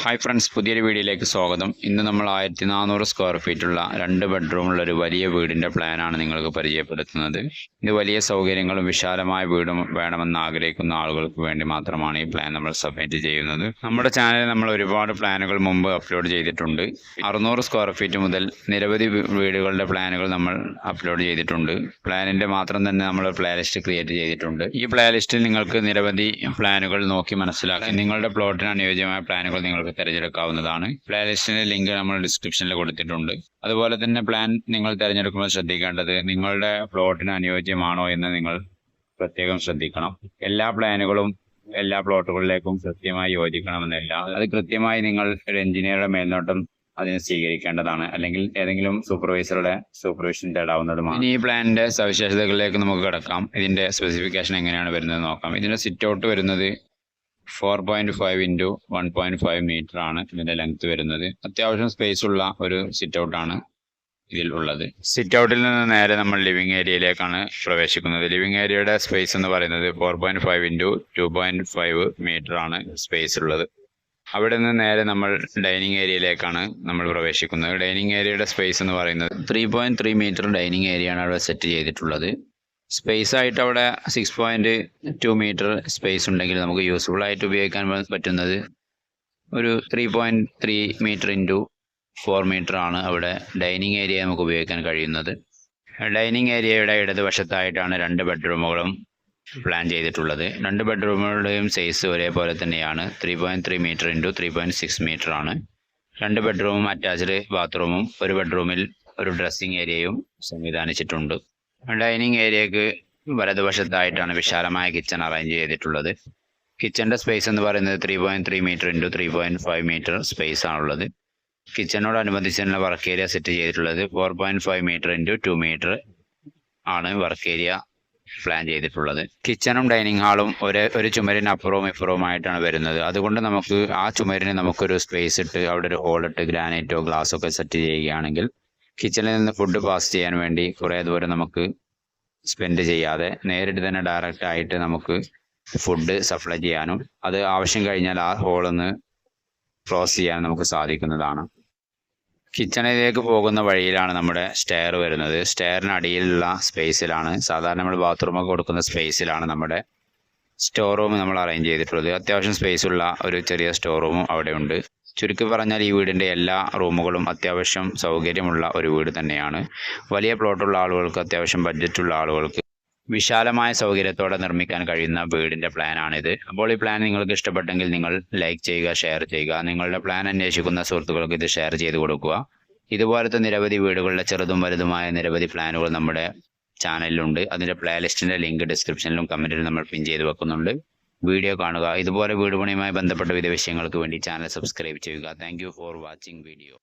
Hi friends, പുതിയൊരു വീഡിയോയിലേക്ക് സ്വാഗതം. ഇന്ന് നമ്മൾ 1400 സ്ക്വയർ ഫീറ്റുള്ള 2 ബെഡ്റൂമുള്ള ഒരു വലിയ വീടിൻ്റെ പ്ലാനാണ് നിങ്ങൾക്ക് പരിചയപ്പെടുത്തുന്നത്. ഇത് വലിയ സൗകര്യങ്ങളും വിശാലമായ വീടും വേണമെന്ന് ആഗ്രഹിക്കുന്ന ആളുകൾക്ക് വേണ്ടി മാത്രമാണ് ഈ പ്ലാൻ നമ്മൾ സബ്മിറ്റ് ചെയ്യുന്നത്. നമ്മുടെ ചാനലിൽ നമ്മൾ ഒരുപാട് പ്ലാനുകൾ മുമ്പ് അപ്ലോഡ് ചെയ്തിട്ടുണ്ട്. 600 സ്ക്വയർ ഫീറ്റ് മുതൽ നിരവധി വീടുകളുടെ പ്ലാനുകൾ നമ്മൾ അപ്ലോഡ് ചെയ്തിട്ടുണ്ട്. പ്ലാനിൻ്റെ മാത്രം തന്നെ നമ്മൾ പ്ലേ ലിസ്റ്റ് ക്രിയേറ്റ് ചെയ്തിട്ടുണ്ട്. ഈ പ്ലേ ലിസ്റ്റിൽ നിങ്ങൾക്ക് നിരവധി പ്ലാനുകൾ നോക്കി മനസ്സിലാക്കി നിങ്ങളുടെ പ്ലോട്ടിന് അനുയോജ്യമായ പ്ലാനുകൾ നിങ്ങൾക്ക് തിരഞ്ഞെടുക്കാവുന്നതാണ്. പ്ലേ ലിസ്റ്റിന്റെ ലിങ്ക് നമ്മൾ ഡിസ്ക്രിപ്ഷനിൽ കൊടുത്തിട്ടുണ്ട്. അതുപോലെ തന്നെ പ്ലാൻ നിങ്ങൾ തിരഞ്ഞെടുക്കുമ്പോൾ ശ്രദ്ധിക്കേണ്ടത് നിങ്ങളുടെ പ്ലോട്ടിന് അനുയോജ്യമാണോ എന്ന് നിങ്ങൾ പ്രത്യേകം ശ്രദ്ധിക്കണം. എല്ലാ പ്ലാനുകളും എല്ലാ പ്ലോട്ടുകളിലേക്കും കൃത്യമായി യോജിക്കണമെന്നില്ല. അത് കൃത്യമായി നിങ്ങൾ ഒരു എഞ്ചിനീയറുടെ മേൽനോട്ടം അതിനെ സ്വീകരിക്കേണ്ടതാണ്, അല്ലെങ്കിൽ ഏതെങ്കിലും സൂപ്പർവൈസറുടെ സൂപ്പർവിഷൻ തേടാവുന്നതുമാണ്. ഇനി ഈ പ്ലാനിന്റെ സവിശേഷതകളിലേക്ക് നമുക്ക് കിടക്കാം. ഇതിന്റെ സ്പെസിഫിക്കേഷൻ എങ്ങനെയാണ് വരുന്നത് നോക്കാം. ഇതിന്റെ സിറ്റ് ഔട്ട് വരുന്നത് 4.5 ഇൻറ്റു 1.5 മീറ്റർ ആണ് ഇതിന്റെ ലെങ്ത് വരുന്നത്. അത്യാവശ്യം സ്പേസ് ഉള്ള ഒരു സിറ്റ് ഔട്ടാണ് ഇതിൽ ഉള്ളത്. സിറ്റ് ഔട്ടിൽ നിന്ന് നേരെ നമ്മൾ ലിവിംഗ് ഏരിയയിലേക്കാണ് പ്രവേശിക്കുന്നത്. ലിവിംഗ് ഏരിയയുടെ സ്പേസ് എന്ന് പറയുന്നത് 4.5 ഇൻറ്റു 2.5 മീറ്റർ ആണ് സ്പേസ് ഉള്ളത്. അവിടെ നിന്ന് നേരെ നമ്മൾ ഡൈനിങ് ഏരിയയിലേക്കാണ് നമ്മൾ പ്രവേശിക്കുന്നത്. ഡൈനിങ് ഏരിയയുടെ സ്പേസ് എന്ന് പറയുന്നത് 3.3 മീറ്റർ ഡൈനിങ് ഏരിയയാണ് അവിടെ സെറ്റ് ചെയ്തിട്ടുള്ളത്. സ്പേസ് ആയിട്ട് അവിടെ 6.2 മീറ്റർ സ്പേസ് ഉണ്ടെങ്കിൽ നമുക്ക് യൂസ്ഫുൾ ആയിട്ട് ഉപയോഗിക്കാൻ പറ്റുന്നത് ഒരു 3.3 മീറ്റർ ഇൻറ്റു 4 മീറ്റർ ആണ് അവിടെ ഡൈനിങ് ഏരിയ നമുക്ക് ഉപയോഗിക്കാൻ കഴിയുന്നത്. ഡൈനിങ് ഏരിയയുടെ ഇടതുവശത്തായിട്ടാണ് 2 ബെഡ്റൂമുകളും പ്ലാൻ ചെയ്തിട്ടുള്ളത്. 2 ബെഡ്റൂമുകളുടെയും സൈസ് ഒരേപോലെ തന്നെയാണ്. 3.3 മീറ്റർ ഇൻറ്റു 3.6 മീറ്റർ ആണ്. 2 ബെഡ്റൂമും അറ്റാച്ച്ഡ് ബാത്റൂമും ഒരു ബെഡ്റൂമിൽ ഒരു ഡ്രസ്സിംഗ് ഏരിയയും സംവിധാനിച്ചിട്ടുണ്ട്. ഡൈനിങ് ഏരിയക്ക് വലതുവശത്തായിട്ടാണ് വിശാലമായ കിച്ചൺ അറേഞ്ച് ചെയ്തിട്ടുള്ളത്. കിച്ചൻ്റെ സ്പേസ് എന്ന് പറയുന്നത് 3.3 മീറ്റർ ഇൻറ്റു 3.5 മീറ്റർ സ്പേസ് ആണുള്ളത്. കിച്ചനോടനുബന്ധിച്ചുള്ള വർക്ക് ഏരിയ സെറ്റ് ചെയ്തിട്ടുള്ളത് 4.5 മീറ്റർ ഇൻറ്റു 2 മീറ്റർ ആണ് വർക്ക് ഏരിയ പ്ലാൻ ചെയ്തിട്ടുള്ളത്. കിച്ചണും ഡൈനിങ് ഹാളും ഒരു ചുമരിന് അപ്പുറവും ഇപ്പുറവുമായിട്ടാണ് വരുന്നത്. അതുകൊണ്ട് നമുക്ക് ആ ചുമരിന് നമുക്കൊരു സ്പേസ് ഇട്ട് അവിടെ ഒരു ഹോളിട്ട് ഗ്രാനൈറ്റോ ഗ്ലാസോ ഒക്കെ സെറ്റ് ചെയ്യുകയാണെങ്കിൽ കിച്ചണിൽ നിന്ന് ഫുഡ് പാസ് ചെയ്യാൻ വേണ്ടി കുറേ ദൂരം നമുക്ക് സ്പെൻഡ് ചെയ്യാതെ നേരിട്ട് തന്നെ ഡയറക്റ്റ് ആയിട്ട് നമുക്ക് ഫുഡ് സപ്ലൈ ചെയ്യാനും അത് ആവശ്യം കഴിഞ്ഞാൽ ആ ഹോളൊന്ന് ക്ലോസ് ചെയ്യാൻ നമുക്ക് സാധിക്കുന്നതാണ്. കിച്ചണിലേക്ക് പോകുന്ന വഴിയിലാണ് നമ്മുടെ സ്റ്റെയർ വരുന്നത്. സ്റ്റെയറിന് അടിയിലുള്ള സ്പേസിലാണ്, സാധാരണ നമ്മൾ ബാത്റൂമൊക്കെ കൊടുക്കുന്ന സ്പേസിലാണ് നമ്മുടെ സ്റ്റോർ റൂം നമ്മൾ അറേഞ്ച് ചെയ്തിട്ടുള്ളത്. അത്യാവശ്യം സ്പേസ് ഉള്ള ഒരു ചെറിയ സ്റ്റോർ റൂമും അവിടെ ഉണ്ട്. ചുരുക്കി പറഞ്ഞാൽ ഈ വീടിൻ്റെ എല്ലാ റൂമുകളും അത്യാവശ്യം സൗകര്യമുള്ള ഒരു വീട് തന്നെയാണ്. വലിയ പ്ലോട്ടുള്ള ആളുകൾക്ക്, അത്യാവശ്യം ബഡ്ജറ്റുള്ള ആളുകൾക്ക് വിശാലമായ സൗകര്യത്തോടെ നിർമ്മിക്കാൻ കഴിയുന്ന വീടിൻ്റെ പ്ലാനാണിത്. അപ്പോൾ ഈ പ്ലാൻ നിങ്ങൾക്ക് ഇഷ്ടപ്പെട്ടെങ്കിൽ നിങ്ങൾ ലൈക്ക് ചെയ്യുക, ഷെയർ ചെയ്യുക. നിങ്ങളുടെ പ്ലാൻ അന്വേഷിക്കുന്ന സുഹൃത്തുക്കൾക്ക് ഇത് ഷെയർ ചെയ്ത് കൊടുക്കുക. ഇതുപോലത്തെ നിരവധി വീടുകളുടെ ചെറുതും വലുതുമായ നിരവധി പ്ലാനുകൾ നമ്മുടെ ചാനലിലുണ്ട്. അതിൻ്റെ പ്ലേ ലിസ്റ്റിൻ്റെ ലിങ്ക് ഡിസ്ക്രിപ്ഷനിലും കമൻറ്റിലും നമ്മൾ പിൻ ചെയ്ത് വെക്കുന്നുണ്ട്. വീഡിയോ കാണുക. ഇതുപോലെ വീട് പണിയുമായി ബന്ധപ്പെട്ട വിവിധ വിഷയങ്ങൾക്ക് വേണ്ടി ചാനൽ സബ്സ്ക്രൈബ് ചെയ്യുക. Thank you for watching video.